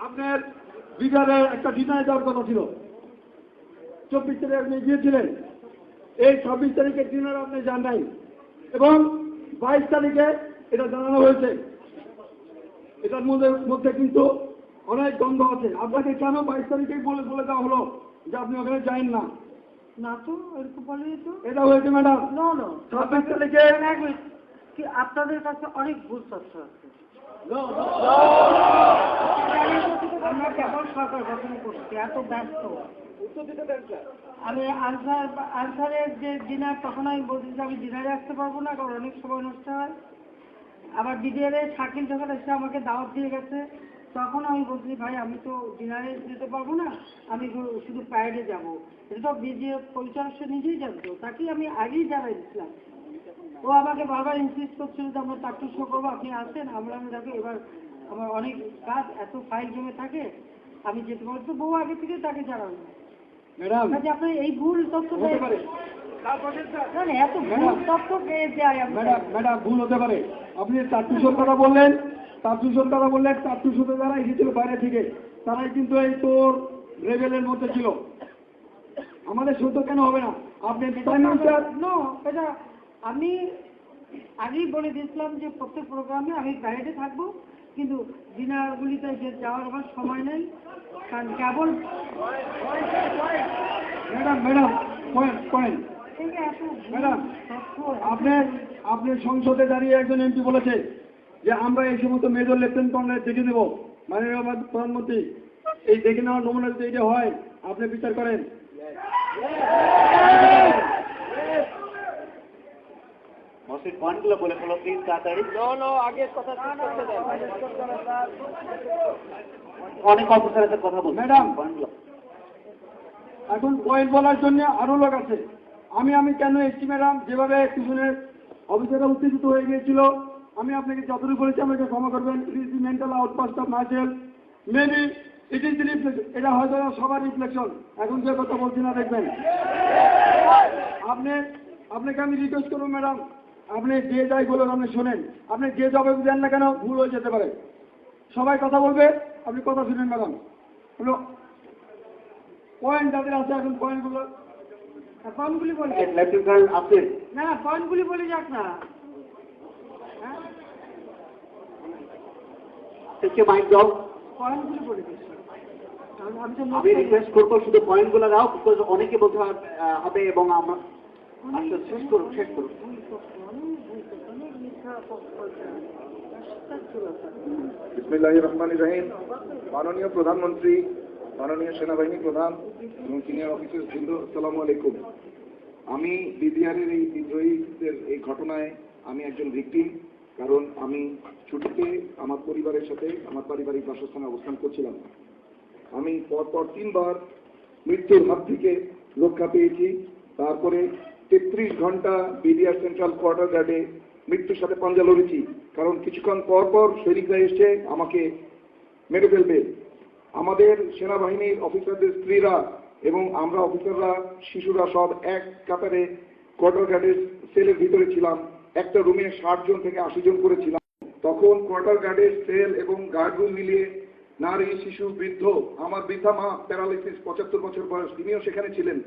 আপনার বিকালে একটা ডিনারে যাওয়ার কথা ছিল, 24 তারিখে আপনি গিয়েছিলেন, এই 26 তারিখের ডিনারে আপনি যান নাই, এবং 22 তারিখে এটা জানানো হয়েছে। এটার মধ্যে কিন্তু অনেক দ্বন্দ্ব আছে। আপনাকে কেন 22 তারিখেই বলে দেওয়া হলো যে আপনি ওখানে যাইন না? না তো এরকম বলেনি তো। এটা হয়েছে ম্যাডাম। না 26 তারিখে আপনাদের কাছে অনেক ভুল তথ্য আছে। আমরা কেবল সরকার গঠন করছি, এত ব্যস্ত। আমি আনসারের যে ডিনার, তখন আমি বলছি যে আমি ডিনারে আসতে পারবো না, কারণ অনেক সময় নষ্ট হয়। আবার বিডিআর শাকিল যখন এসে আমাকে দাওয়াত দিয়ে গেছে, তখন আমি বলছি ভাই আমি তো ডিনারে যেতে পারবো না, আমি শুধু প্যারেডে যাবো। এটা তো বিডিআর পরিচালক সে নিজেই জানতো, তাকেই আমি আগেই জানাই দিচ্ছিলাম। ও আমাকে বারবার ইনসিস্ট করছিল যে আমরা টাট্টু শো করবো, আপনি আসেন। আমরা দেখো এবার আমার অনেক কাজ, এত ফাইল জমে থাকে, আমি যেতে পারবো। তো বউ আগে থেকে তাকে জানাবো ম্যাডাম যে আপনার এই ভুল তথ্য হতে পারে। এত ভুল তথ্য পেয়ে যায়। ম্যাডাম ভুল হতে পারে। আপনি টাট্টুশোর কথা বললেন, টাট্টুশোতে যারা এসেছিল বাইরে থেকে, তারাই কিন্তু এই তোর রেবেলের মধ্যে ছিল। আমাদের শো তো কেন হবে না? আপনি এটা আমি আগেই বলে দিয়েছিলাম যে প্রত্যেক প্রোগ্রামে আমি প্যারেডে থাকবো, কিন্তু ডিনারগুলিতে যাওয়ার আমার সময় নেই, কারণ কেবল ম্যাডাম পয়েন্ট ম্যাডাম, আপনি সংসদে দাঁড়িয়ে একজন এমপি বলেছে যে আমরা এই সমস্ত মেজর লেফটেন্যান্ট কর্নেল দেখে নেব। মাননীয় প্রধানমন্ত্রী, এই দেখে নেওয়ার নমুনা যদি এটা হয়, আপনি বিচার করেন। পয়েন্টগুলো বলে ফেলো প্লিজ, তাড়াতাড়ি। আগের কথা অনেক অফিসারের সাথে কথা বলুন ম্যাডাম। পয়েন্টগুলো। এখন পয়েন্ট বলার জন্য আরো লোক আছে। আমি কেন এসছি ম্যাডাম? যেভাবে পিছনের অফিসাররা উত্তেজিত হয়ে গিয়েছিল, আমি আপনাকে যতটুকু বলেছি আমাকে ক্ষমা করবেন। It is the mental outburst of myself, maybe it is the reflection. এটা হয়তো সবার রিফ্লেকশন। এখন যে কথা বলছি না, দেখবেন। আপনাকে আমি রিকোয়েস্ট করবো ম্যাডাম, আপনি যে যাই বলুন, আপনি শোনেন। আপনি যে জবাব দেন না কেন, ভুল হয়ে যেতে পারে। সবাই কথা বলবে, আপনি কথা শুনেন ম্যাডাম। হলো পয়েন্ট যাদের আছে, এখন পয়েন্টগুলি বলে আছে না, পয়েন্টগুলি বলে যাক না। মাইক দাও। পয়েন্টগুলি বলে দিচ্ছি। আমি রিকোয়েস্ট করবো শুধু পয়েন্টগুলো দাও, বিকজ অনেকে বলতে হবে এবং আমরা শেষ করুন। বিসমিল্লাহির রহমানির রহিম। মাননীয় প্রধানমন্ত্রী, মাননীয় সেনাবাহিনী প্রধান এবং সিনিয়র অফিসার বৃন্দ, আসসালামু আলাইকুম। আমি বিডিআরের এই বিদ্রোহীদের এই ঘটনায় আমি একজন ভিকটিম, কারণ আমি ছুটিতে আমার পরিবারের সাথে আমার পারিবারিক বাসস্থানে অবস্থান করছিলাম। আমি পরপর 3 বার মৃত্যুর হাত থেকে রক্ষা পেয়েছি। তারপরে 33 ঘন্টা বিডিআর সেন্ট্রাল কোয়ার্টার গার্ডে মৃত্যুর সাথে পাঞ্জা লড়েছি, কারণ কিছুক্ষণ পর সৈনিকরা এসে আমাকে মেরে ফেলবে। আমাদের সেনাবাহিনীর অফিসারদের স্ত্রীরা এবং আমরা অফিসাররা, শিশুরা সব এক কাতারে কোয়ার্টার গার্ডের সেলের ভিতরে ছিলাম। একটা রুমে 60 জন থেকে 80 জন করে ছিলাম। তখন কোয়ার্টার গার্ডের সেল এবং গার্ড রুম মিলিয়ে নারী, শিশু, বৃদ্ধ, আমার বৃদ্ধা মা প্যারালাইসিস 75 বছর বয়স, তিনিও সেখানে ছিলেন।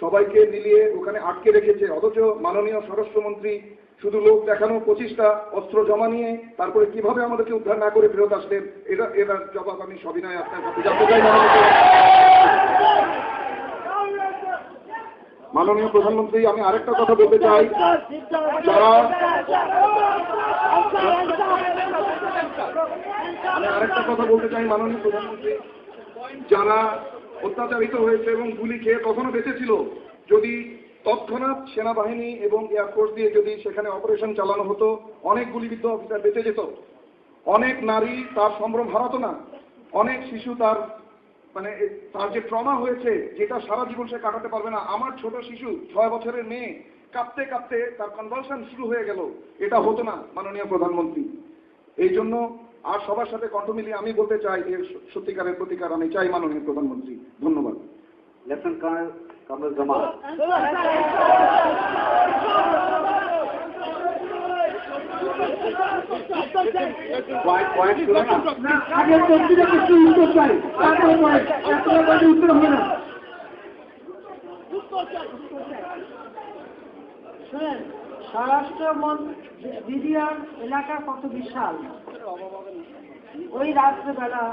সবাইকে মিলিয়ে ওখানে আটকে রেখেছে। অথচ মাননীয় স্বরাষ্ট্রমন্ত্রী শুধু লোক দেখানো 25টা অস্ত্র জমা নিয়ে তারপরে কিভাবে আমাদেরকে উদ্ধার না করে ফেরত আসলেন, এটার জবাব আমি সবিনয় আপনার কাছে জানতে চাই। মাননীয় প্রধানমন্ত্রী, আমি আরেকটা কথা বলতে চাই। মাননীয় প্রধানমন্ত্রী, যারা অত্যাচারিত হয়েছে এবং গুলি খেয়ে কখনো বেঁচে ছিল, যদি তৎক্ষণাৎ সেনাবাহিনী এবং এয়ারফোর্স দিয়ে যদি সেখানে অপারেশন চালানো হতো, অনেক গুলিবিদ্ধ অফিসার বেঁচে যেত। অনেক নারী তার সম্ভ্রম হারাতো না। অনেক শিশু তার যে ট্রমা হয়েছে, যেটা সারা জীবন সে কাটাতে পারবে না। আমার ছোট শিশু 6 বছরের মেয়ে কাঁপতে কাঁপতে তার কনভালশন শুরু হয়ে গেল। এটা হতো না মাননীয় প্রধানমন্ত্রী। এই জন্য আর সবার সাথে কণ্ঠ মিলিয়ে আমি বলতে চাই, এর সত্যিকারের প্রতিকার আমি চাই মাননীয় প্রধানমন্ত্রী। ধন্যবাদ। Lieutenant colonel Kamrul Zaman. Point শুনে না। আগে তসবিরের কিছু উত্তর চাই, তারপরে পয়েন্ট। এতটা পয়েন্টে উত্তর হবে না। শুনেন, স্বরাষ্ট্রমন্ত্রী বিডিআর এলাকা কত বিশাল। ওই রাত্রেবেলা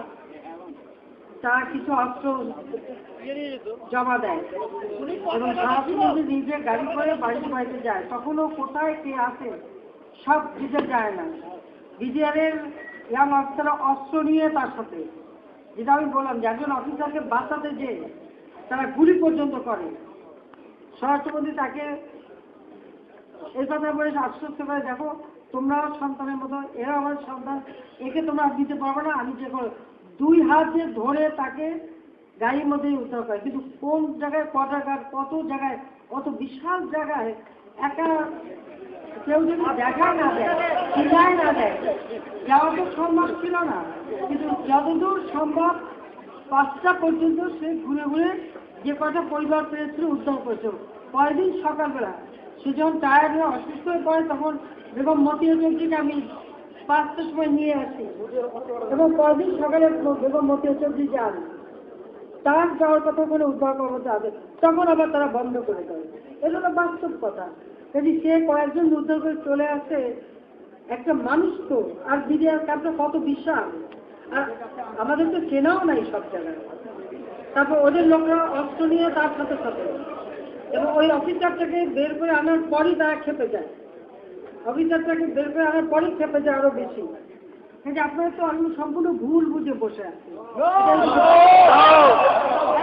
তারা কিছু অস্ত্র জমা দেয় এবং স্বরাষ্ট্রমন্ত্রী নিজে গাড়ি করে বাড়িতে বাড়িতে যায়। তখনও কোথায় কে আসে সব দিতে যায় না। বিডিআরের ইয়াং অফিসাররা অস্ত্র নিয়ে তার সাথে, যেটা আমি বললাম যে একজন অফিসারকে বাঁচাতে যে তারা গুলি পর্যন্ত করে। স্বরাষ্ট্রমন্ত্রী তাকে এই কথা বলে আশ্বস্ত করে, দেখো তোমরাও সন্তানের মতো, এরা আমার সন্তান, একে তোমরা দিতে পারবে না, আমি যে করো। 2 হাত দিয়ে ধরে তাকে গাড়ির মধ্যেই উদ্ধার করে। কিন্তু কোন জায়গায় কত জায়গায়, কত বিশাল জায়গায় একা কেউ যদি দেখা না দেয়, চিনায় না দেয়, যাওয়া তো সম্ভব ছিল না। কিন্তু যতদূর সম্ভব 5টা পর্যন্ত সে ঘুরে ঘুরে যে কটা পরিবার পেয়েছিল উদ্ধার করেছিল। পরের দিন সকালবেলা সে যখন টায়ার্ড হয়ে অসুস্থ হয়ে পড়ে, তখন বেগম মতিয়া চৌধুরীকে আমি 5টার সময় নিয়ে আসি এবং পরের দিন সকালে বেগম মতিয়া চৌধুরী যান। তার যাওয়ার কথা করে উদ্ধার কর্মতে আসে, তখন আবার তারা বন্ধ করে দেয়। এটা তো বাস্তব কথা। যদি সে কয়েকজন উদ্ধার করে চলে আসে, একটা মানুষ তো, আর বিডিআর ক্যাম্পটা কত বিশাল, আর আমাদের তো চেনাও নাই সব জায়গায়। তারপর ওদের লোকরা অস্ত্র নিয়ে তার সাথে সাথে, এবং ওই অফিসারটাকে বের করে আনার পরই তারা খেপে যায়। অফিসারটাকে বের করে আনার পরই খেপে যায় আরো বেশি। কিন্তু আপনারা তো আমি সম্পূর্ণ ভুল বুঝে বসে আছি,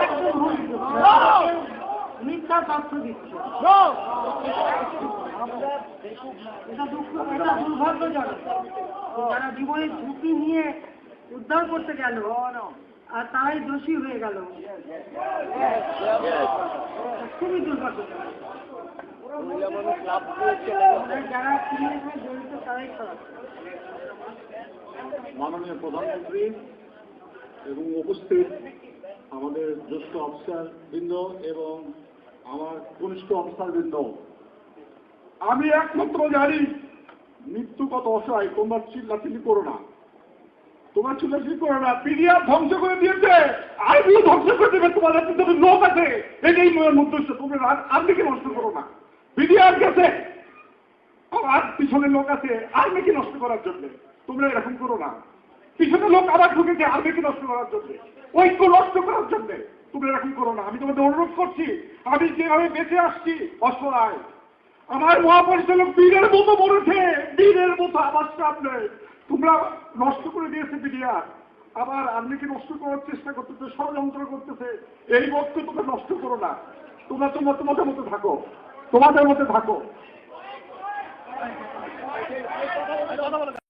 একদম ভুল বুঝে বসে আছি। মিথ্যা তথ্য দিচ্ছে। এটা দুর্ভাগ্যজনক। যারা জীবনের ঝুঁকি নিয়ে উদ্ধার করতে গেল আর তারাই দোষী হয়ে গেল, খুবই দুর্ভাগ্যজনক। যারা ক্রিমিনাল সঙ্গে জড়িত তারাই খারাপ। মাননীয় প্রধানমন্ত্রী এবং উপস্থিত আমাদের জ্যেষ্ঠ অফিসার বৃন্দ এবং আমার কনিষ্ঠ অফিসার বৃন্দ, আমি একমাত্র জানি মৃত্যু কত অসহায়। তোমরা চিল্লাচিল্লি করো না, পিডিআর ধ্বংস করে দিয়েছে, আর্মিও ধ্বংস করে দেবে। তোমাদের কিন্তু লোক আছে, এটাই উদ্দেশ্য। তোমরা আর্মিকে নষ্ট করো না। পিডিআর গেছে, আর পিছনে লোক আছে আর্মিকে নষ্ট করার জন্য। তোমরা এরকম করো না। পিছনে লোক আবার ঢুকেছে আর্মিকে নষ্ট করার জন্য, ঐক্য নষ্ট করার জন্য। তোমরা এরকম করো না। আমি তোমাদের অনুরোধ করছি, আমি যেভাবে বেঁচে আসছি অসহায়, আমার মহাপরিচালক বীরের মতো মরেছে, বীরের মতো আবার সামনে। তোমরা নষ্ট করে দিয়েছে পিডিআর, আবার আর্মিকে নষ্ট করার চেষ্টা করতেছে, ষড়যন্ত্র করতেছে। এই বক্তব্য তোমরা নষ্ট করো না। তোমরা তোমাদের মতো থাকো, তোমাদের মধ্যে থাকো।